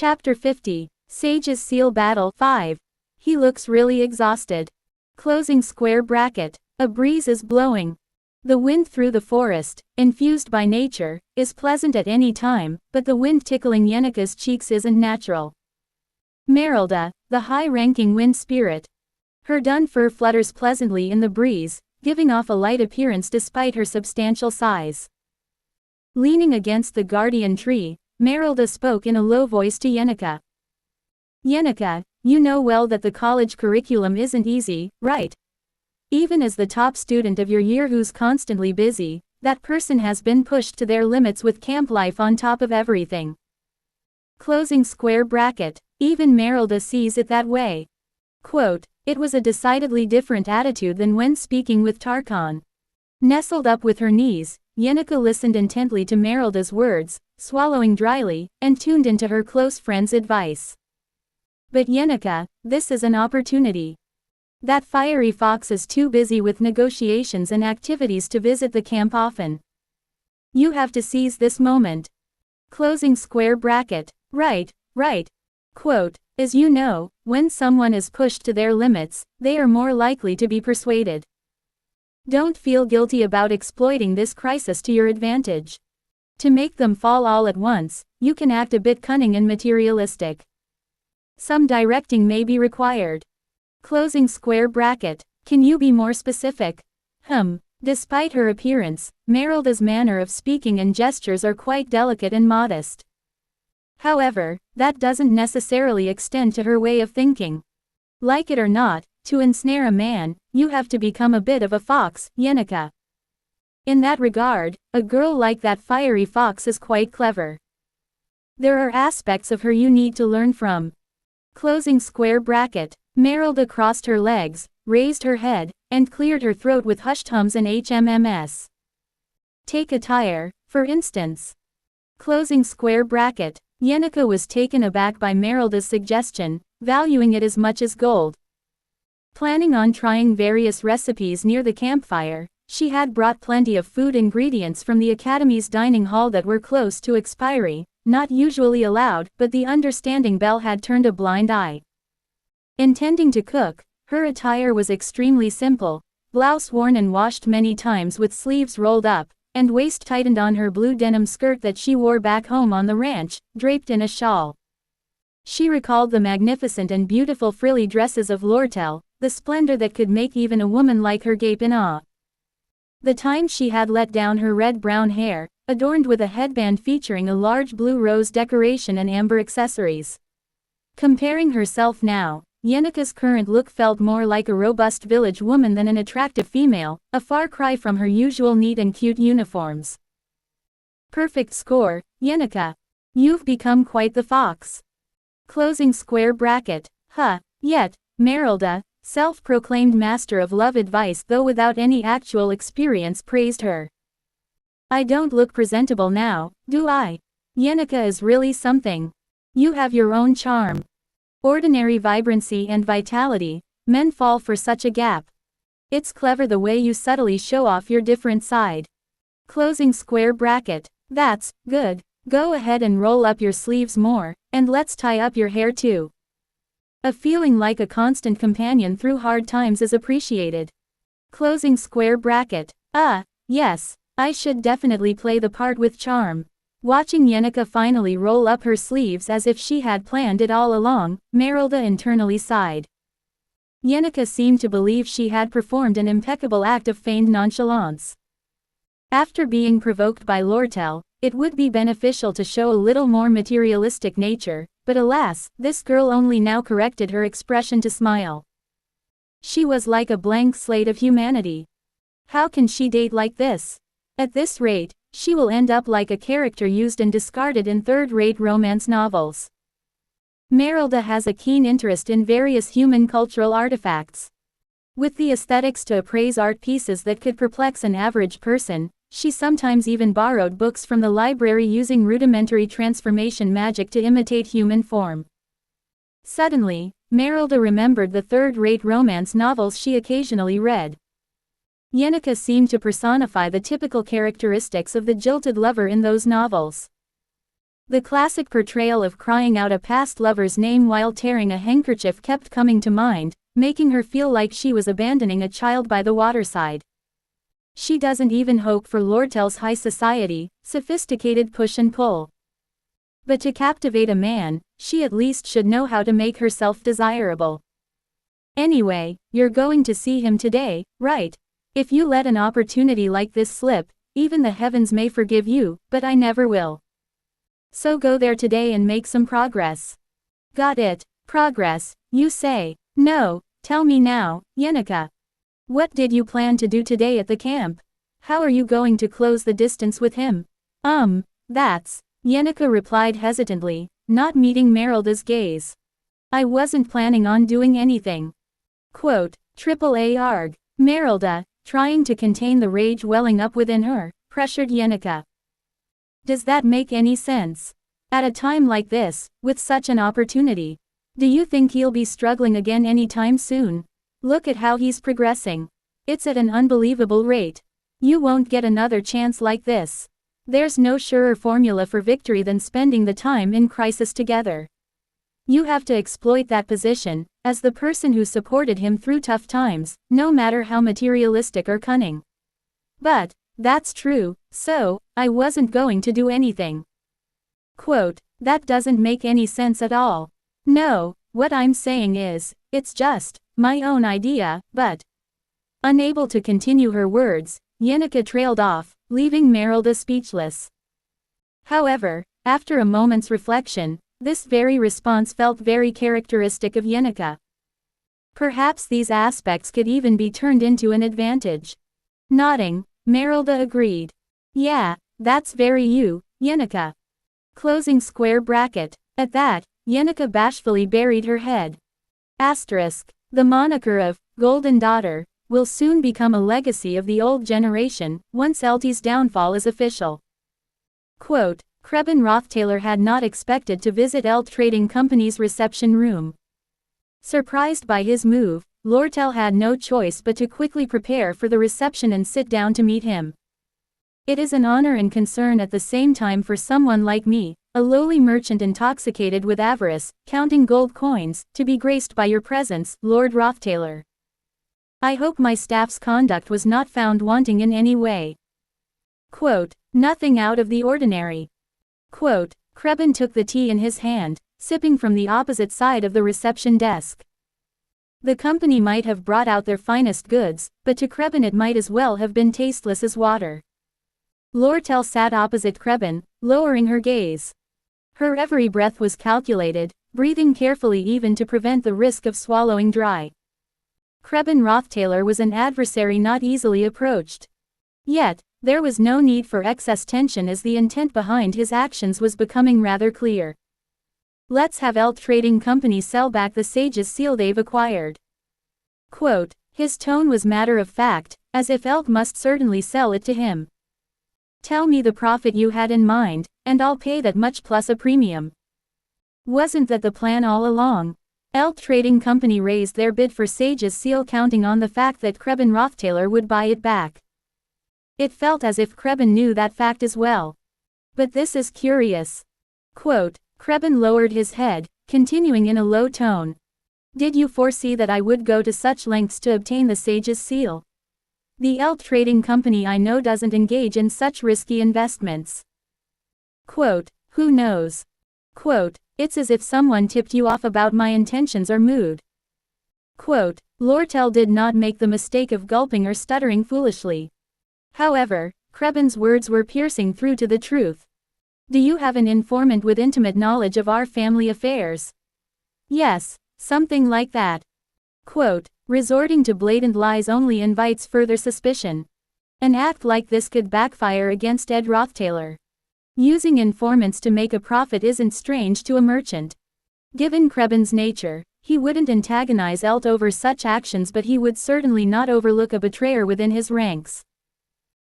Chapter 50. Sage's Seal Battle 5. He looks really exhausted. Closing square bracket. A breeze is blowing. The wind through the forest, infused by nature, is pleasant at any time, but the wind tickling Yenika's cheeks isn't natural. Merelda, the high-ranking wind spirit. Her dun fur flutters pleasantly in the breeze, giving off a light appearance despite her substantial size. Leaning against the guardian tree, Merelda spoke in a low voice to Yenika. Yenika, you know well that the college curriculum isn't easy, right? Even as the top student of your year who's constantly busy, that person has been pushed to their limits with camp life on top of everything. Closing square bracket. Even Merelda sees it that way. Quote, it was a decidedly different attitude than when speaking with Tarkhan. Nestled up with her knees, Yenika listened intently to Merelda's words, swallowing dryly, and tuned into her close friend's advice. But Yenika, this is an opportunity. That fiery fox is too busy with negotiations and activities to visit the camp often. You have to seize this moment. Closing square bracket. Right. Quote, as you know, when someone is pushed to their limits, they are more likely to be persuaded. Don't feel guilty about exploiting this crisis to your advantage. To make them fall all at once, you can act a bit cunning and materialistic. Some directing may be required. Closing square bracket. Can you be more specific? Despite her appearance, Merelda's manner of speaking and gestures are quite delicate and modest. However, that doesn't necessarily extend to her way of thinking. Like it or not, to ensnare a man, you have to become a bit of a fox, Yenika. In that regard, a girl like that fiery fox is quite clever. There are aspects of her you need to learn from. Closing square bracket. Merelda crossed her legs, raised her head, and cleared her throat with hushed hums and HMMs. Take attire, for instance. Closing square bracket. Yenika was taken aback by Merelda's suggestion, valuing it as much as gold. Planning on trying various recipes near the campfire, she had brought plenty of food ingredients from the academy's dining hall that were close to expiry, not usually allowed, but the understanding Belle had turned a blind eye. Intending to cook, her attire was extremely simple, blouse worn and washed many times with sleeves rolled up, and waist tightened on her blue denim skirt that she wore back home on the ranch, draped in a shawl. She recalled the magnificent and beautiful frilly dresses of Lortel, the splendor that could make even a woman like her gape in awe. The time she had let down her red-brown hair, adorned with a headband featuring a large blue rose decoration and amber accessories. Comparing herself now, Yenika's current look felt more like a robust village woman than an attractive female, a far cry from her usual neat and cute uniforms. Perfect score, Yenika. You've become quite the fox. Closing square bracket. Yet, Merelda, self-proclaimed master of love advice though without any actual experience, praised her. I don't look presentable now, do I? Yenika is really something. You have your own charm. Ordinary vibrancy and vitality, men fall for such a gap. It's clever the way you subtly show off your different side. Closing square bracket. That's good. Go ahead and roll up your sleeves more, and let's tie up your hair too. A feeling like a constant companion through hard times is appreciated. Closing square bracket. Yes, I should definitely play the part with charm. Watching Yenika finally roll up her sleeves as if she had planned it all along, Merelda internally sighed. Yenika seemed to believe she had performed an impeccable act of feigned nonchalance. After being provoked by Lortel, it would be beneficial to show a little more materialistic nature, but alas, this girl only now corrected her expression to smile. She was like a blank slate of humanity. How can she date like this? At this rate, she will end up like a character used and discarded in third-rate romance novels. Merelda has a keen interest in various human cultural artifacts. With the aesthetics to appraise art pieces that could perplex an average person, she sometimes even borrowed books from the library using rudimentary transformation magic to imitate human form. Suddenly, Merelda remembered the third-rate romance novels she occasionally read. Yenika seemed to personify the typical characteristics of the jilted lover in those novels. The classic portrayal of crying out a past lover's name while tearing a handkerchief kept coming to mind, making her feel like she was abandoning a child by the waterside. She doesn't even hope for Lortel's high society, sophisticated push and pull. But to captivate a man, she at least should know how to make herself desirable. Anyway, you're going to see him today, right? If you let an opportunity like this slip, even the heavens may forgive you, but I never will. So go there today and make some progress. Got it, progress, you say? No, tell me now, Yenneker. What did you plan to do today at the camp? How are you going to close the distance with him? That's, Yenneker replied hesitantly, not meeting Merelda's gaze. I wasn't planning on doing anything. Quote, "AAA arg. Merelda, trying to contain the rage welling up within her, pressured Yenneker. Does that make any sense? At a time like this, with such an opportunity? Do you think he'll be struggling again anytime soon? Look at how he's progressing. It's at an unbelievable rate. You won't get another chance like this. There's no surer formula for victory than spending the time in crisis together. You have to exploit that position, as the person who supported him through tough times, no matter how materialistic or cunning. But, that's true, so, I wasn't going to do anything." Quote, "That doesn't make any sense at all. No, what I'm saying is, it's just my own idea, but..." Unable to continue her words, Yenneker trailed off, leaving Merelda speechless. However, after a moment's reflection, this very response felt very characteristic of Yenneker. Perhaps these aspects could even be turned into an advantage. Nodding, Merelda agreed. "Yeah, that's very you, Yenneker." Closing square bracket. At that, Yenneker bashfully buried her head. Asterisk. The moniker of Golden Daughter will soon become a legacy of the old generation, once Eltie's downfall is official. Quote, Creben Rothstaylor had not expected to visit Elt Trading Company's reception room. Surprised by his move, Lortel had no choice but to quickly prepare for the reception and sit down to meet him. "It is an honor and concern at the same time for someone like me, a lowly merchant intoxicated with avarice, counting gold coins, to be graced by your presence, Lord Rothstaylor. I hope my staff's conduct was not found wanting in any way." Quote, "Nothing out of the ordinary." Quote, Creben took the tea in his hand, sipping from the opposite side of the reception desk. The company might have brought out their finest goods, but to Creben it might as well have been tasteless as water. Lortel sat opposite Creben, lowering her gaze. Her every breath was calculated, breathing carefully even to prevent the risk of swallowing dry. Creben Rothstaylor was an adversary not easily approached. Yet, there was no need for excess tension as the intent behind his actions was becoming rather clear. "Let's have Elt Trading Company sell back the Sage's seal they've acquired." Quote, his tone was matter of fact, as if Elt must certainly sell it to him. "Tell me the profit you had in mind, and I'll pay that much plus a premium." Wasn't that the plan all along? Elt Trading Company raised their bid for Sage's seal counting on the fact that Creben Rothstaylor would buy it back. It felt as if Creben knew that fact as well. But this is curious. Quote, Creben lowered his head, continuing in a low tone. "Did you foresee that I would go to such lengths to obtain the Sage's seal? The Elt Trading Company I know doesn't engage in such risky investments." Quote, "Who knows?" Quote, "It's as if someone tipped you off about my intentions or mood." Quote, Lortel did not make the mistake of gulping or stuttering foolishly. However, Creben's words were piercing through to the truth. "Do you have an informant with intimate knowledge of our family affairs?" "Yes, something like that." Quote, resorting to blatant lies only invites further suspicion. An act like this could backfire against Ed Rothstaylor. Using informants to make a profit isn't strange to a merchant. Given Creben's nature, he wouldn't antagonize Elt over such actions, but he would certainly not overlook a betrayer within his ranks.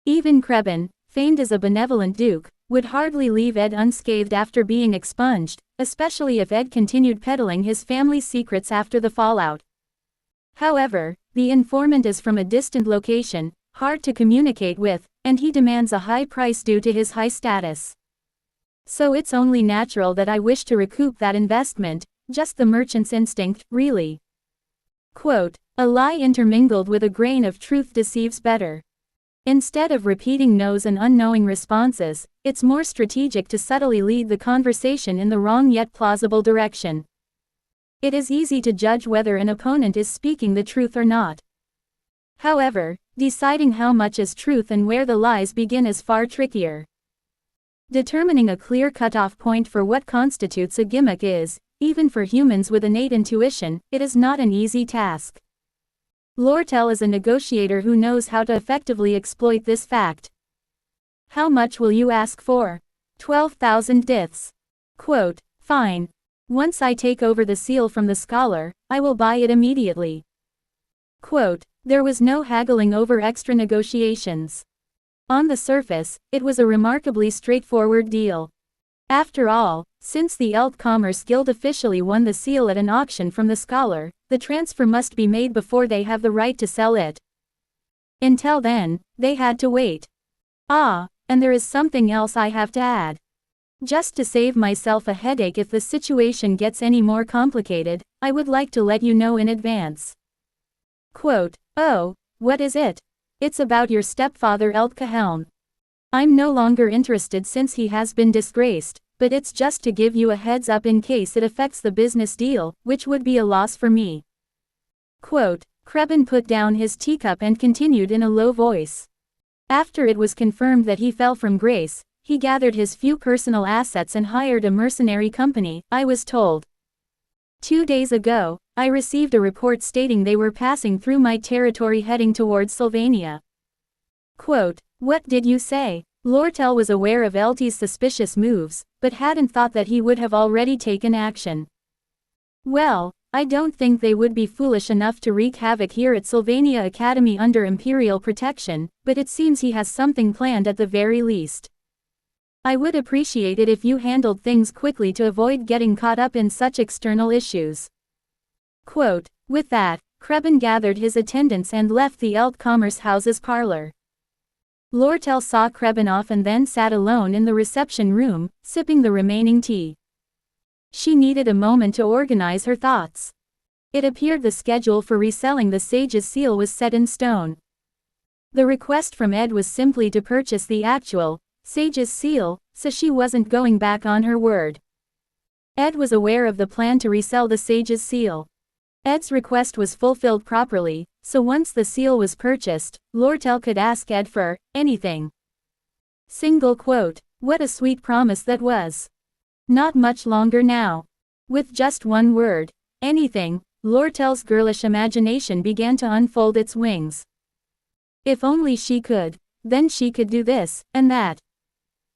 Even Creben, famed as a benevolent duke, would hardly leave Ed unscathed after being expunged, especially if Ed continued peddling his family's secrets after the fallout. However, the informant is from a distant location, hard to communicate with, and he demands a high price due to his high status. So it's only natural that I wish to recoup that investment, just the merchant's instinct, really. Quote, a lie intermingled with a grain of truth deceives better. Instead of repeating no's and unknowing responses, it's more strategic to subtly lead the conversation in the wrong yet plausible direction. It is easy to judge whether an opponent is speaking the truth or not. However, deciding how much is truth and where the lies begin is far trickier. Determining a clear cutoff point for what constitutes a gimmick is, even for humans with innate intuition, it is not an easy task. Lortel is a negotiator who knows how to effectively exploit this fact. How much will you ask for? 12,000 diths. Quote, fine. Once I take over the seal from the scholar, I will buy it immediately. Quote, there was no haggling over extra negotiations. On the surface, it was a remarkably straightforward deal. After all, since the Elt Commerce Guild officially won the seal at an auction from the scholar, the transfer must be made before they have the right to sell it. Until then, they had to wait. Ah, and there is something else I have to add. Just to save myself a headache if the situation gets any more complicated, I would like to let you know in advance. Quote, oh, what is it? It's about your stepfather Eltkahelm. I'm no longer interested since he has been disgraced, but it's just to give you a heads up in case it affects the business deal, which would be a loss for me. Quote, Krebin put down his teacup and continued in a low voice. After it was confirmed that he fell from grace, he gathered his few personal assets and hired a mercenary company, I was told. 2 days ago, I received a report stating they were passing through my territory heading towards Sylvania. Quote, what did you say? Lortel was aware of Eltie's suspicious moves, but hadn't thought that he would have already taken action. Well, I don't think they would be foolish enough to wreak havoc here at Sylvania Academy under Imperial protection, but it seems he has something planned at the very least. I would appreciate it if you handled things quickly to avoid getting caught up in such external issues. Quote, with that, Krebin gathered his attendants and left the Elt Commerce House's parlor. Lortel saw Krebin off and then sat alone in the reception room, sipping the remaining tea. She needed a moment to organize her thoughts. It appeared the schedule for reselling the Sage's seal was set in stone. The request from Ed was simply to purchase the actual Sage's seal, so she wasn't going back on her word. Ed was aware of the plan to resell the Sage's seal. Ed's request was fulfilled properly, so once the seal was purchased, Lortel could ask Ed for anything. Single quote, what a sweet promise that was. Not much longer now. With just one word, anything, Lortel's girlish imagination began to unfold its wings. If only she could, then she could do this, and that.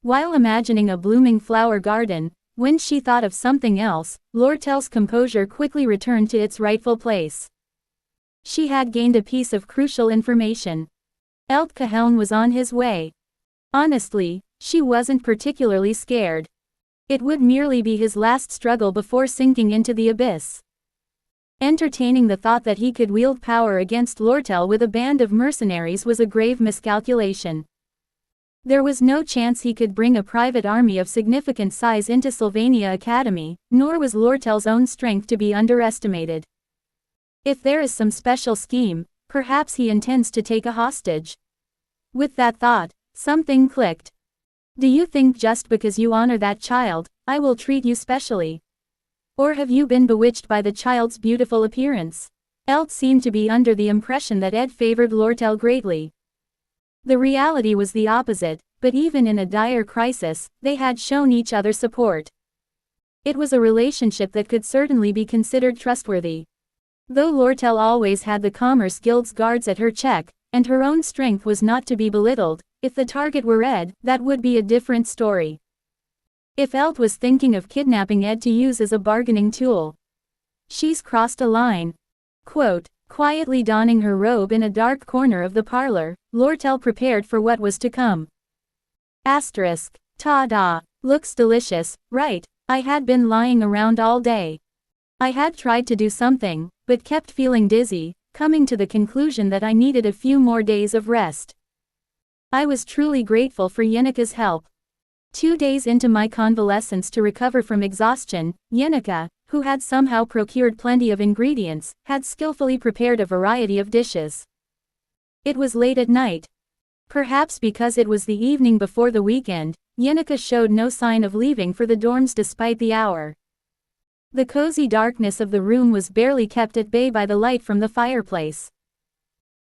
While imagining a blooming flower garden, when she thought of something else, Lortel's composure quickly returned to its rightful place. She had gained a piece of crucial information. Eltkahelm was on his way. Honestly, she wasn't particularly scared. It would merely be his last struggle before sinking into the abyss. Entertaining the thought that he could wield power against Lortel with a band of mercenaries was a grave miscalculation. There was no chance he could bring a private army of significant size into Sylvania Academy, nor was Lortel's own strength to be underestimated. If there is some special scheme, perhaps he intends to take a hostage. With that thought, something clicked. Do you think just because you honor that child, I will treat you specially? Or have you been bewitched by the child's beautiful appearance? Elt seemed to be under the impression that Ed favored Lortel greatly. The reality was the opposite, but even in a dire crisis, they had shown each other support. It was a relationship that could certainly be considered trustworthy. Though Lortel always had the Commerce Guild's guards at her check, and her own strength was not to be belittled, if the target were Ed, that would be a different story. If Elt was thinking of kidnapping Ed to use as a bargaining tool, she's crossed a line. Quote, quietly donning her robe in a dark corner of the parlor, Lortel prepared for what was to come. Asterisk. Ta-da. Looks delicious, right? I had been lying around all day. I had tried to do something, but kept feeling dizzy, coming to the conclusion that I needed a few more days of rest. I was truly grateful for Yenneke's help. 2 days into my convalescence to recover from exhaustion, Yenica, who had somehow procured plenty of ingredients, had skillfully prepared a variety of dishes. It was late at night. Perhaps because it was the evening before the weekend, Yenica showed no sign of leaving for the dorms despite the hour. The cozy darkness of the room was barely kept at bay by the light from the fireplace.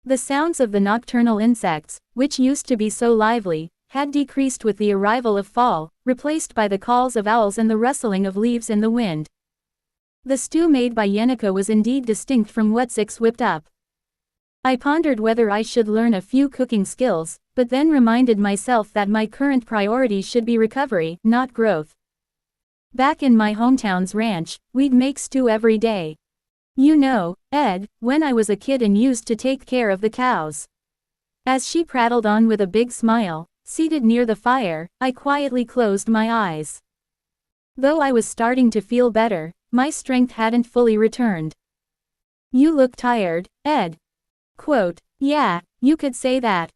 The sounds of the nocturnal insects, which used to be so lively, had decreased with the arrival of fall, replaced by the calls of owls and the rustling of leaves in the wind. The stew made by Yenica was indeed distinct from what Six whipped up. I pondered whether I should learn a few cooking skills, but then reminded myself that my current priority should be recovery, not growth. Back in my hometown's ranch, we'd make stew every day. You know, Ed, when I was a kid and used to take care of the cows. As she prattled on with a big smile, seated near the fire, I quietly closed my eyes. Though I was starting to feel better, my strength hadn't fully returned. You look tired, Ed. Quote, yeah, you could say that.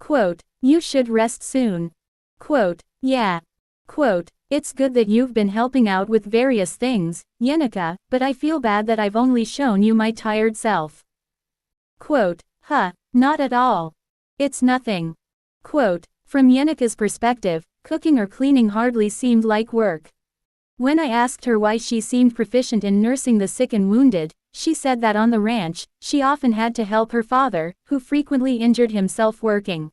Quote, you should rest soon. Quote, yeah. Quote, it's good that you've been helping out with various things, Yenica, but I feel bad that I've only shown you my tired self. Quote, not at all. It's nothing. Quote, from Yenica's perspective, cooking or cleaning hardly seemed like work. When I asked her why she seemed proficient in nursing the sick and wounded, she said that on the ranch, she often had to help her father, who frequently injured himself working.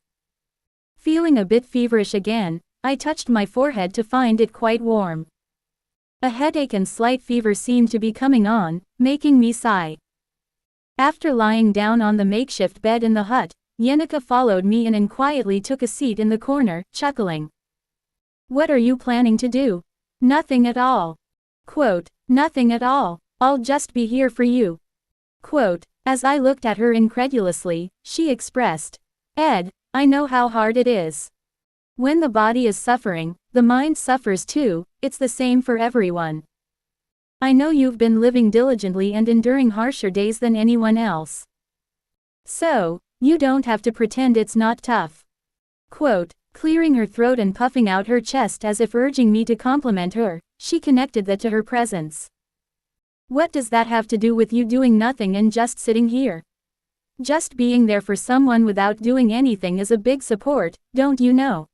Feeling a bit feverish again, I touched my forehead to find it quite warm. A headache and slight fever seemed to be coming on, making me sigh. After lying down on the makeshift bed in the hut, Yenica followed me in and quietly took a seat in the corner, chuckling. What are you planning to do? Nothing at all. Quote, nothing at all. I'll just be here for you. Quote, as I looked at her incredulously, she expressed, Ed, I know how hard it is. When the body is suffering, the mind suffers too, it's the same for everyone. I know you've been living diligently and enduring harsher days than anyone else. So, you don't have to pretend it's not tough. Quote, clearing her throat and puffing out her chest as if urging me to compliment her, she connected that to her presence. What does that have to do with you doing nothing and just sitting here? Just being there for someone without doing anything is a big support, don't you know?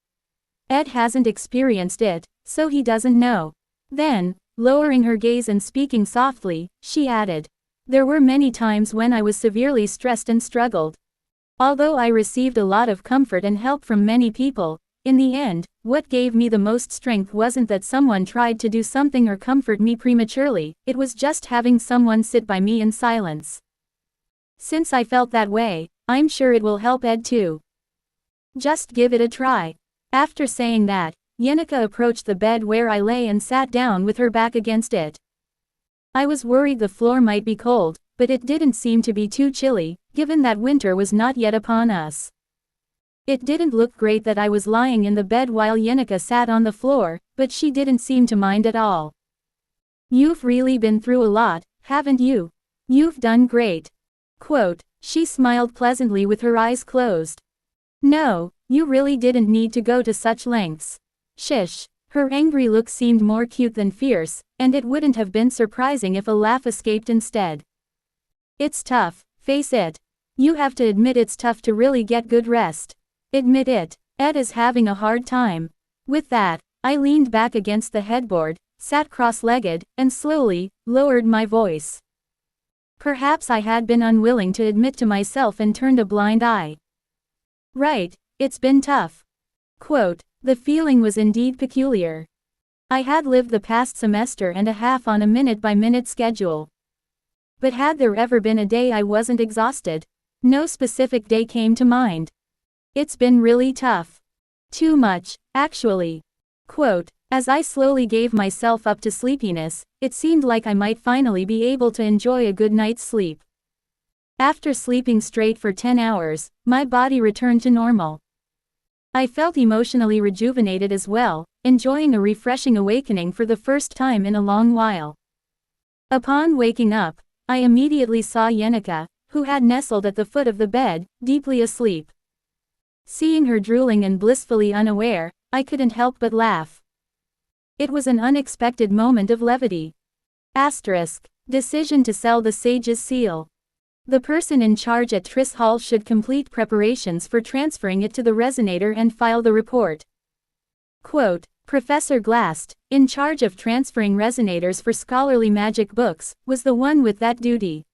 Ed hasn't experienced it, so he doesn't know. Then, lowering her gaze and speaking softly, she added, there were many times when I was severely stressed and struggled. Although I received a lot of comfort and help from many people, in the end, what gave me the most strength wasn't that someone tried to do something or comfort me prematurely, it was just having someone sit by me in silence. Since I felt that way, I'm sure it will help Ed too. Just give it a try. After saying that, Yenica approached the bed where I lay and sat down with her back against it. I was worried the floor might be cold, but it didn't seem to be too chilly, given that winter was not yet upon us. It didn't look great that I was lying in the bed while Yenica sat on the floor, but she didn't seem to mind at all. You've really been through a lot, haven't you? You've done great. Quote, she smiled pleasantly with her eyes closed. No, you really didn't need to go to such lengths. Shish. Her angry look seemed more cute than fierce, and it wouldn't have been surprising if a laugh escaped instead. It's tough, face it. You have to admit it's tough to really get good rest. Admit it, Ed is having a hard time. With that, I leaned back against the headboard, sat cross-legged, and slowly lowered my voice. Perhaps I had been unwilling to admit to myself and turned a blind eye. Right, it's been tough. Quote, the feeling was indeed peculiar. I had lived the past semester and a half on a minute-by-minute schedule. But had there ever been a day I wasn't exhausted? No specific day came to mind. It's been really tough. Too much, actually. Quote, as I slowly gave myself up to sleepiness, it seemed like I might finally be able to enjoy a good night's sleep. After sleeping straight for 10 hours, my body returned to normal. I felt emotionally rejuvenated as well, enjoying a refreshing awakening for the first time in a long while. Upon waking up, I immediately saw Yenica, who had nestled at the foot of the bed, deeply asleep. Seeing her drooling and blissfully unaware, I couldn't help but laugh. It was an unexpected moment of levity. Asterisk. Decision to sell the Sage's seal. The person in charge at Tris Hall should complete preparations for transferring it to the resonator and file the report. Quote, Professor Glast, in charge of transferring resonators for scholarly magic books, was the one with that duty.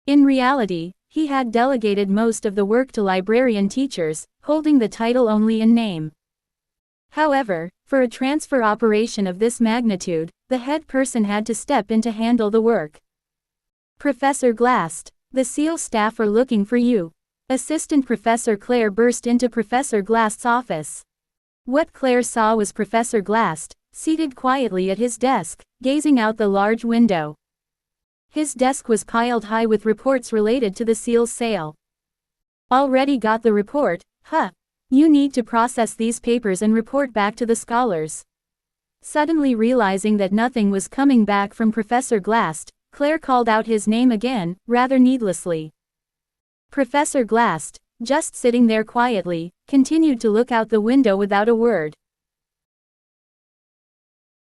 In reality, he had delegated most of the work to librarian teachers, holding the title only in name. However, for a transfer operation of this magnitude, the head person had to step in to handle the work. Professor Glast, the seal staff are looking for you. Assistant Professor Claire burst into Professor Glast's office. What Claire saw was Professor Glast, seated quietly at his desk, gazing out the large window. His desk was piled high with reports related to the seal's sale. Already got the report, huh? You need to process these papers and report back to the scholars. Suddenly realizing that nothing was coming back from Professor Glast, Claire called out his name again, rather needlessly. Professor Glast, just sitting there quietly, continued to look out the window without a word.